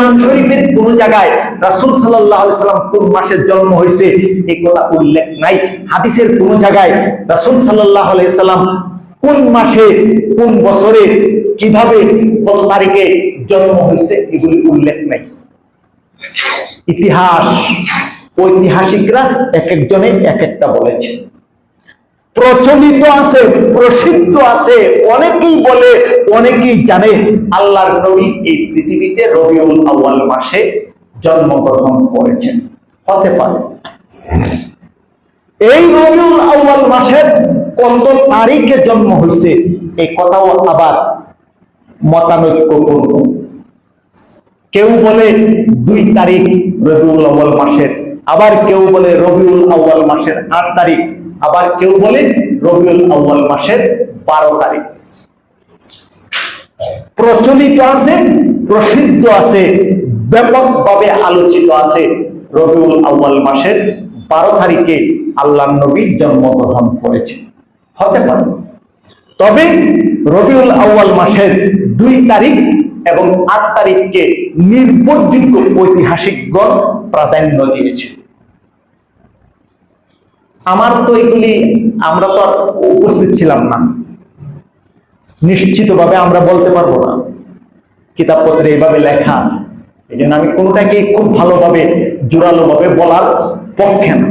কোরআন শরীফের কোন জায়গায় রাসূল সাল্লাল্লাহু আলাইহি সাল্লাম কোন মাসে জন্ম হয়েছে এই কথা উল্লেখ নাই। হাদিসের কোন জায়গায় রাসূল সাল্লাল্লাহু আলাইহি সাল্লাম কোন মাসে কোন বছরে কিভাবে কত তারিখে জন্ম হয়েছে এগুলি উল্লেখ নাই। ইতিহাস ঐতিহাসিকরা এক একজনে এক একটা বলেছে, প্রচলিত আছে, প্রসিদ্ধ আছে, অনেকেই বলে, অনেকেই জানে আল্লাহর নবী এই পৃথিবীতে রবিউল আউয়াল মাসে জন্মগ্রহণ করেছেন। হতে পারে এই রবিউল আউয়াল মাসের কত তারিখে জন্ম হয়েছে এই কথাও আবার মতানৈক্যপূর্ণ। কেউ বলে 2 তারিখ রবিউল আউয়াল মাসের, আবার কেউ বলে রবিউল আউয়াল মাসের 8 তারিখ, আবার কেউ বলে রবিউল আউয়াল মাসের 12 তারিখ। প্রচলিত আছে, প্রসিদ্ধ আছে, ব্যাপকভাবে আলোচিত আছে রবিউল আউয়াল মাসের 12 তারিখে আল্লাহর নবী জন্মগ্রহণ করেছে। হতে পারে, তবে রবিউল আউয়াল মাসের 2 তারিখ এবং 8 তারিখকে নির্ভরযোগ্য ঐতিহাসিকগণ প্রাধান্য দিয়েছে। আমার তো এগুলি, আমরা তো আর উপস্থিত ছিলাম না, নিশ্চিতভাবে আমরা বলতে পারবো না, কিতাবপত্রে এইভাবে লেখা আছে, এই জন্য আমি কোনটাকে খুব ভালোভাবে জোরালো ভাবে বলার পক্ষে না।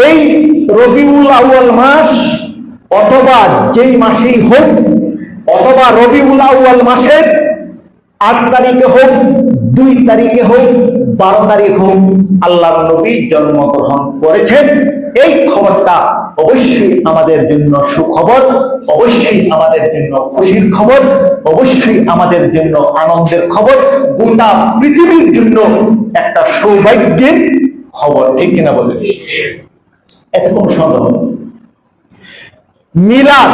এই রবিউল আউয়াল মাস অথবা যেই মাসেই হোক, অথবা রবিউল আউয়াল মাসের 8 তারিখে হোক, 2 তারিখে হোক, 12 তারিখ হোক, আল্লাহর নবী জন্মগ্রহণ করেছেন, এই খবরটা অবশ্যই আমাদের জন্য সুখবর, অবশ্যই আমাদের জন্য খুশির খবর, অবশ্যই আমাদের জন্য আনন্দের খবর, গোটা পৃথিবীর জন্য একটা সৌভাগ্যের খবর। ঠিক কিনা বলে? এত কোন সন্দেহ নেই। মিলাদ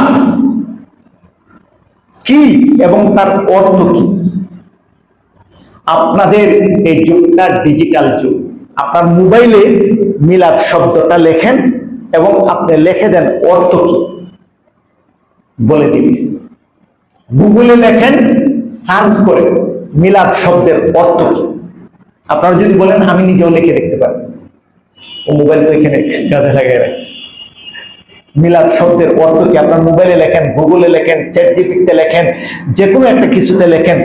কি এবং তার অর্থ কি? আপনাদের এই যুগটা ডিজিটাল যুগ। আপনার মোবাইলে মিলাদ শব্দটা লেখেন এবং আপনি লিখে দেন অর্থ কি, বলে দিবি। গুগলে লেখেন, সার্চ করে মিলাদ শব্দের অর্থ কি। আপনারা যদি বলেন আমি নিজেও লিখে দেখতে পারি, ও মোবাইল তো এখানে কাজে লাগিয়ে রাখছি। মিলাদ শব্দের অর্থ কি আপনার মোবাইলে লেখেন, গুগলে লেখেন, চ্যাটজিপিটিতে লেখেন, যে কোনো একটা কিছুতে লেখেন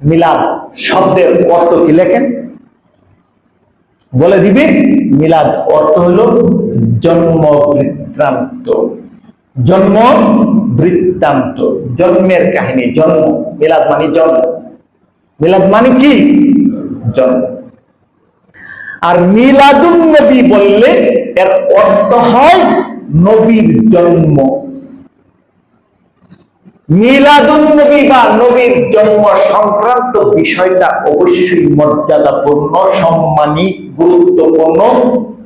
মিলাদ শব্দের অর্থ কি, লেখেন, বলে দিবে। মিলাদ অর্থ হলো জন্ম বৃত্তান্ত, জন্ম বৃত্তান্ত, জন্মের কাহিনী, জন্ম। মিলাদ মানে জন্ম, মিলাদ মানে কি? জন্ম। আর মিলাদুন নবী বললে এর অর্থ হয় নবীর জন্ম। মিলাদুন নবী বা নবীর জন্ম সংক্রান্ত বিষয়টা অবশ্যই মর্যাদাপূর্ণ, সম্মানী, গুরুত্বপূর্ণ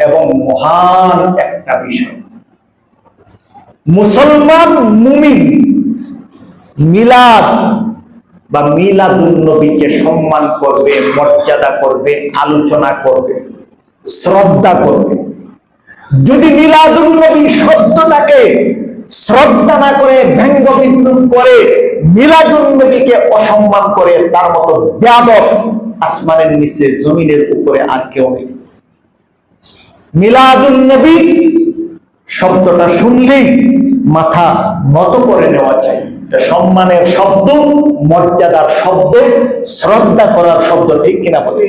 এবং মহান একটা বিষয়। মুসলমান মুমিন মিলাদ বা মিলাদুন নবীকে সম্মান করবে, মর্যাদা করবে, আলোচনা করবে, শ্রদ্ধা করবে। যদি মিলাদুন নবী শব্দটাকে শ্রদ্ধা না করে, ব্যঙ্গ বিদ্রুপ করে, মিলাদুন নবীকে অসম্মান করে, তার মতো বেয়াদব আসমানের নিচে জমিনের উপরে আর কেউ নেই। মিলাদুন নবী শব্দটা শুনলেই মাথা নত করে নেওয়া চাই। এটা সম্মানের শব্দ, মর্যাদার শব্দ, শ্রদ্ধা করার শব্দ। ঠিক কিনা বলে?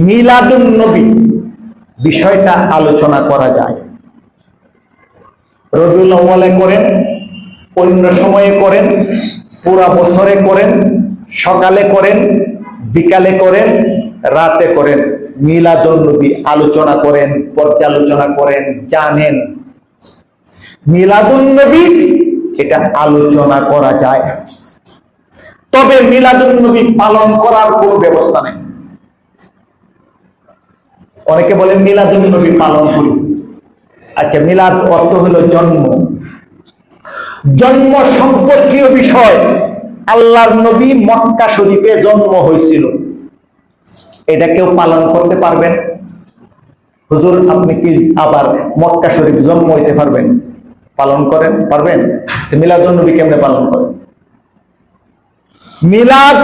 মিলাদুন নবী বিষয়টা আলোচনা করা যায়। রবিউল আউয়ালে করেন, অন্য সময়ে করেন, পুরা বছরে করেন, সকালে করেন, বিকালে করেন, রাতে করেন, মিলাদুন নবী আলোচনা করেন, পর্যালোচনা করেন, জানেন। মিলাদুন নবী এটা আলোচনা করা যায়, তবে মিলাদুন নবী পালন করার কোনো ব্যবস্থা নেই। অনেকে বলেন মিলাদুন নবী পালন করি। আচ্ছা, মিলাদ অর্থ হলো জন্ম, জন্ম সম্পর্কীয় বিষয়। আল্লাহর নবী মক্কা শরীফে জন্ম হয়েছিল, এটা কেউ পালন করতে পারবেন? হুজুর আপনি কি আবার মক্কা শরীফ জন্ম হইতে পারবেন, পালন করেন, পারবেন? মিলাদুন নবী কেমনে পালন করে? মিলাদ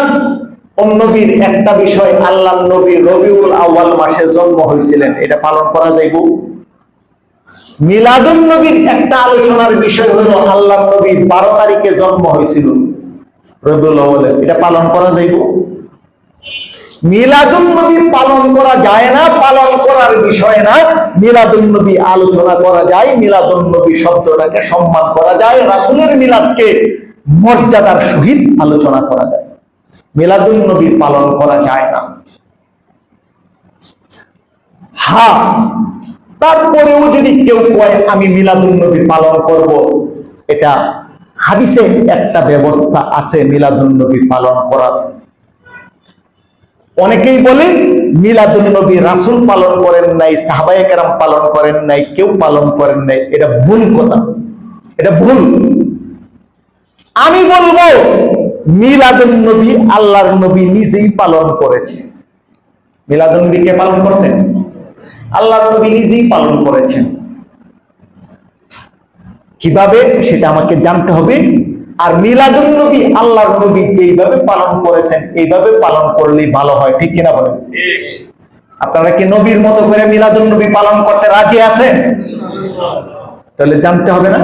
নবীর একটা বিষয়, আল্লাহর নবী রবিউল আউয়াল মাসে জন্ম হয়েছিলেন, এটা পালন করা যাইব। মিলাদুন নবীর একটা আলোচনার বিষয় হলো আল্লাহর নবী 12 তারিখে জন্ম হয়েছিল রবিউল আউয়ালে, এটা পালন করা যাইব। মিলাদুন নবী পালন করা যায় না, পালন করার বিষয় না। মিলাদুন নবী আলোচনা করা যায়, মিলাদুন নবী শব্দটাকে সম্মান করা যায়, রাসূলের মিলাদকে মর্যাদার সহিত আলোচনা করা যায়। মিলাদুন নবী পালন করা যায় না। হ্যাঁ, তারপরেও যদি কেউ কয় আমি মিলাদুন নবী পালন করব, এটা হাদিসে একটা ব্যবস্থা আছে মিলাদুন নবী পালন করার। অনেকেই বলে মিলাদুন নবী রাসূল পালন করেন নাই, সাহাবায়ে কেরাম পালন করেন নাই, কেউ পালন করেন নাই। এটা ভুল কথা, এটা ভুল। আমি বলবো মিলাদুন নবী আল্লাহর নবী নিজেই পালন করেছে। মিলাদুন নবী কে পালন করছেন? আল্লাহর নবী নিজেই পালন করেছেন। কিভাবে সেটা আমাকে জানতে হবে। আর মিলাদুন নবী আল্লাহর নবী যেইভাবে পালন করেছেন এইভাবে পালন করলেই ভালো হয়, ঠিক কিনা বলেন? আপনারা কি নবীর মতো করে মিলাদুন নবী পালন করতে রাজি আছেন? তাহলে জানতে হবে না?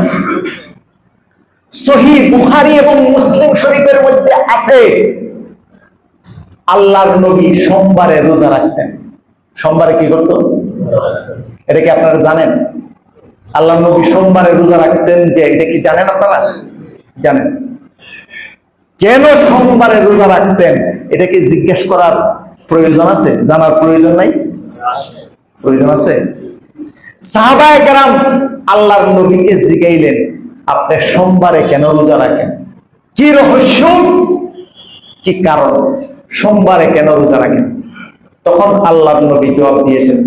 সহিহ বুখারী এবং মুসলিম শরীফের মধ্যে আছে আল্লাহর নবী সোমবারে রোজা রাখতেন। সোমবারে কি করত? এটা কি আপনারা জানেন? আল্লাহর নবী সোমবারে রোজা রাখতেন, যে এটা কি জানেন আপনারা? জানেন। কেন সোমবারে রোজা রাখতেন এটা কি জিজ্ঞেস করার প্রয়োজন আছে? জানার প্রয়োজন নাই? প্রয়োজন আছে। সাহাবায়ে কেরাম আল্লাহর নবীকে জিজ্ঞাইলেন, আপনি সোমবারে কেন রোজা রাখেন? কি রহস্য, কি কারণ সোমবারে কেন রোজা রাখেন? তখন আল্লাহর নবী জবাব দিয়েছেন,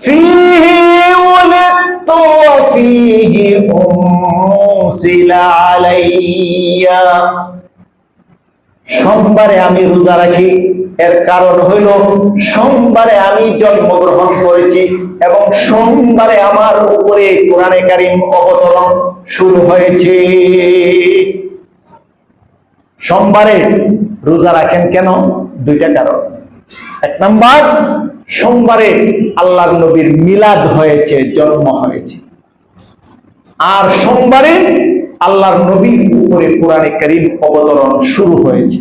ফীহি ওয়ালিদতু ওয়া ফীহি উনসিলা আলাইয়া। সোমবারে আমি রোজা রাখি, এর কারণ হইল সোমবারে আমি জন্মগ্রহণ করেছি এবং সোমবারে আমার উপরে কোরআনে কারীম অবতরণ শুরু হয়েছে। সোমবারে রোজা রাখেন কেন? দুইটা কারণ। এক নাম্বার, সোমবারে আল্লাহর নবীর মিলাদ হয়েছে, জন্ম হয়েছে। আর সোমবারে আল্লাহর নবীর উপরে কোরআনে কারীম অবতরণ শুরু হয়েছে।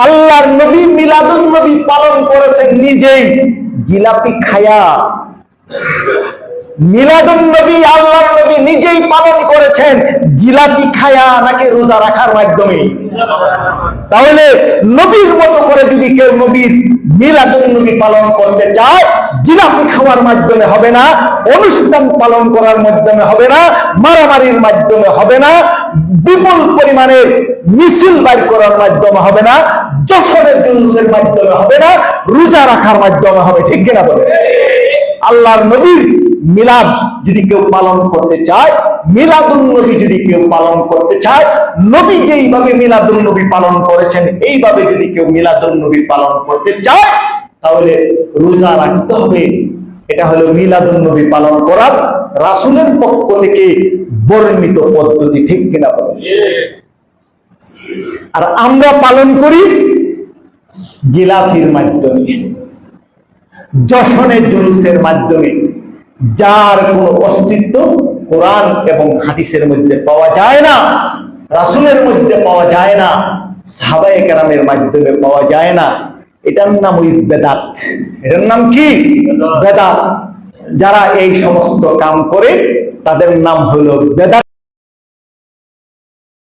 আল্লাহর নবী মিলাদুন নবী পালন করেছেন নিজেই জিলাপি খায়া। মিলাদুন নবী আল্লাহর নবী নিজেই পালন করেছেন জিলাপি খায়া নাকি রোজা রাখার মাধ্যমে? তাহলে নবীর মতো করে যদি কেউ নবীর মিলাদুন নবী পালন করতে চায়, জিলাপি খাওয়ার মাধ্যমে হবে না, অনুষ্ঠান পালন করার মাধ্যমে হবে না, মারামারির মাধ্যমে হবে না, বিপুল পরিমাণে মিছিল বাইর করার মাধ্যমে হবে না, যশোরের জুলুসের মাধ্যমে হবে না, রোজা রাখার মাধ্যমে হবে, ঠিক কিনা বলে? আল্লাহর নবীর মিলাদ যদি কেউ পালন করতে চায়, মিলাদুন নবী যদি কেউ পালন করতে চায়, নবী যেইভাবে মিলাদুন নবী পালন করেছেন এইভাবে যদি কেউ মিলাদুন নবী পালন করতে চায়, তাহলে রোজা রাখতে হবে। এটা হলো মিলাদুন নবী পালন করার রাসূলের পক্ষ থেকে বর্ণিত পদ্ধতি, ঠিক কিনা বলে? আর আমরা পালন করি জিলাপির মাধ্যমে, যশনের জুলুসের মাধ্যমে, যার কোনো অস্তিত্ব কোরআন এবং হাদিসের মধ্যে পাওয়া যায় না, রাসূলের মধ্যে পাওয়া যায় না, সাহাবায়ে কেরামের মাধ্যমে পাওয়া যায় না। এটার নাম ওই বেদাত। এটার নাম কি? বেদাত। যারা এই সমস্ত কাম করে তাদের নাম হলো বেদাত।